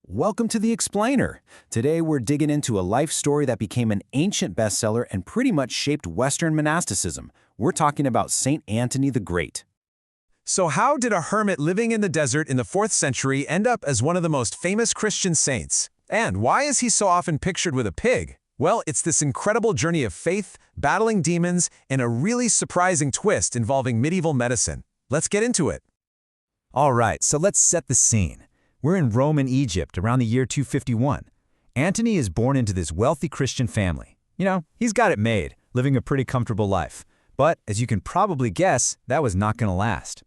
Welcome to The Explainer. Today we're digging into a life story that became an ancient bestseller and pretty much shaped Western monasticism. We're talking about Saint Anthony the Great. So how did a hermit living in the desert in the 4th century end up as one of the most famous Christian saints? And why is he so often pictured with a pig? Well, it's this incredible journey of faith, battling demons, and a really surprising twist involving medieval medicine. Let's get into it. All right, so let's set the scene. We're in Rome and Egypt around the year 251. Anthony is born into this wealthy Christian family. You know, he's got it made, living a pretty comfortable life. But as you can probably guess, that was not going to last.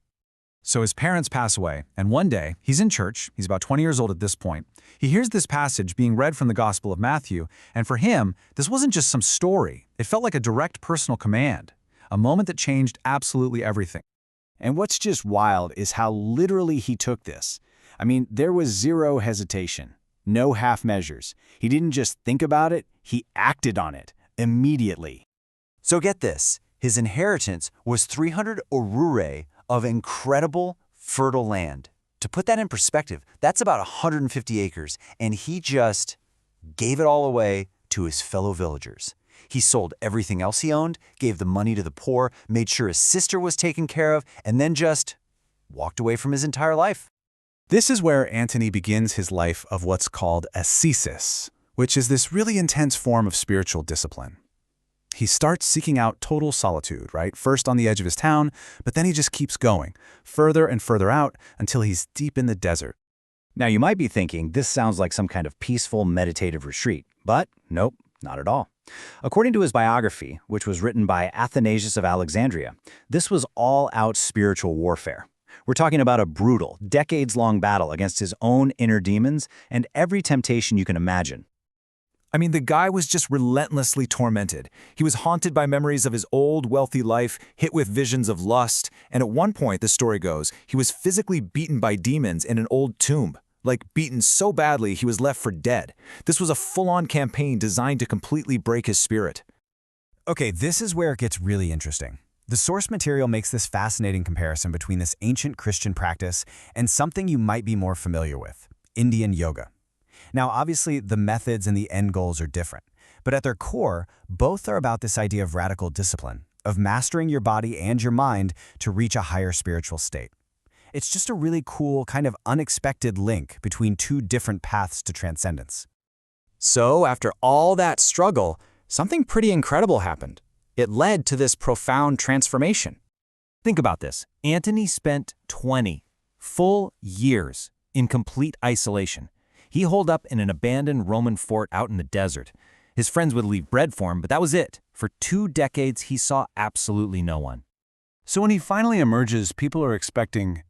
So his parents pass away, and one day, he's in church, he's about 20 years old at this point. He hears this passage being read from the Gospel of Matthew, and for him, this wasn't just some story. It felt like a direct personal command, a moment that changed absolutely everything. And what's just wild is how literally he took this. I mean, there was zero hesitation, no half measures. He didn't just think about it, he acted on it immediately. So get this, his inheritance was 300 aurei of incredible, fertile land. To put that in perspective, that's about 150 acres, and he just gave it all away to his fellow villagers. He sold everything else he owned, gave the money to the poor, made sure his sister was taken care of, and then just walked away from his entire life. This is where Antony begins his life of what's called ascesis, which is this really intense form of spiritual discipline. He starts seeking out total solitude, right? First on the edge of his town, but then he just keeps going, further and further out until he's deep in the desert. Now you might be thinking this sounds like some kind of peaceful meditative retreat, but nope, not at all. According to his biography, which was written by Athanasius of Alexandria, this was all-out spiritual warfare. We're talking about a brutal, decades-long battle against his own inner demons and every temptation you can imagine. I mean, the guy was just relentlessly tormented. He was haunted by memories of his old, wealthy life, hit with visions of lust, and at one point, the story goes, he was physically beaten by demons in an old tomb. Like, beaten so badly he was left for dead. This was a full-on campaign designed to completely break his spirit. Okay, this is where it gets really interesting. The source material makes this fascinating comparison between this ancient Christian practice and something you might be more familiar with, Indian yoga. Now, obviously, the methods and the end goals are different, but at their core, both are about this idea of radical discipline, of mastering your body and your mind to reach a higher spiritual state. It's just a really cool, kind of unexpected link between two different paths to transcendence. So, after all that struggle, something pretty incredible happened. It led to this profound transformation. Think about this. Anthony spent 20 full years in complete isolation. He holed up in an abandoned Roman fort out in the desert. His friends would leave bread for him, but that was it. For 2 decades, he saw absolutely no one. So when he finally emerges, people are expecting,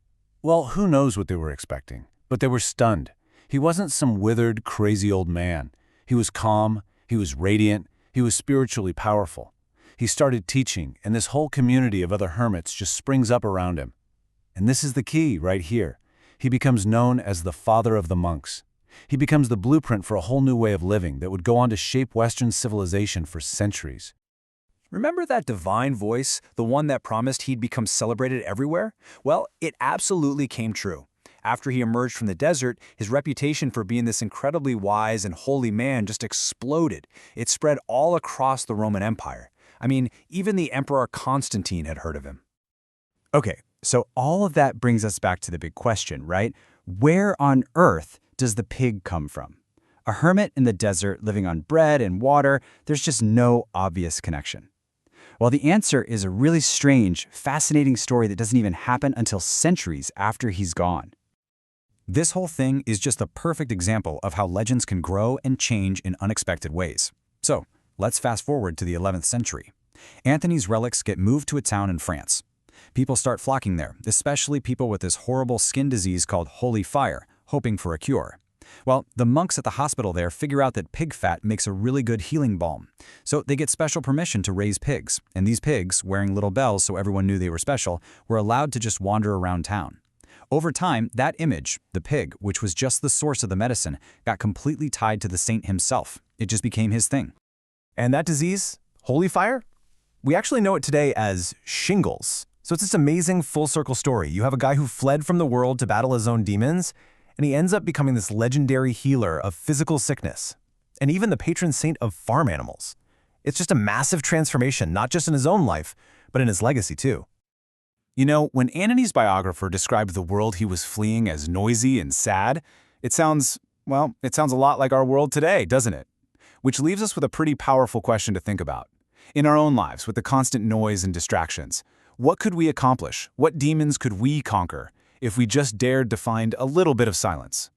well, who knows what they were expecting, but they were stunned. He wasn't some withered, crazy old man. He was calm, he was radiant, he was spiritually powerful. He started teaching, and this whole community of other hermits just springs up around him. And this is the key right here. He becomes known as the father of the monks. He becomes the blueprint for a whole new way of living that would go on to shape Western civilization for centuries. Remember that divine voice, the one that promised he'd become celebrated everywhere? Well, it absolutely came true. After he emerged from the desert, his reputation for being this incredibly wise and holy man just exploded. It spread all across the Roman Empire. I mean, even the Emperor Constantine had heard of him. Okay, so all of that brings us back to the big question, right? Where on earth does the pig come from? A hermit in the desert living on bread and water, there's just no obvious connection. Well, the answer is a really strange, fascinating story that doesn't even happen until centuries after he's gone. This whole thing is just a perfect example of how legends can grow and change in unexpected ways. So, let's fast forward to the 11th century. Anthony's relics get moved to a town in France. People start flocking there, especially people with this horrible skin disease called holy fire, hoping for a cure. Well, the monks at the hospital there figure out that pig fat makes a really good healing balm. So they get special permission to raise pigs, and these pigs, wearing little bells so everyone knew they were special, were allowed to just wander around town. Over time, that image, the pig, which was just the source of the medicine, got completely tied to the saint himself. It just became his thing. And that disease, holy fire, we actually know it today as shingles. So it's this amazing full circle story. You have a guy who fled from the world to battle his own demons, and he ends up becoming this legendary healer of physical sickness, and even the patron saint of farm animals. It's just a massive transformation, not just in his own life, but in his legacy too. You know, when Antony's biographer described the world he was fleeing as noisy and sad, it sounds a lot like our world today, doesn't it? Which leaves us with a pretty powerful question to think about. In our own lives, with the constant noise and distractions, what could we accomplish? What demons could we conquer if we just dared to find a little bit of silence?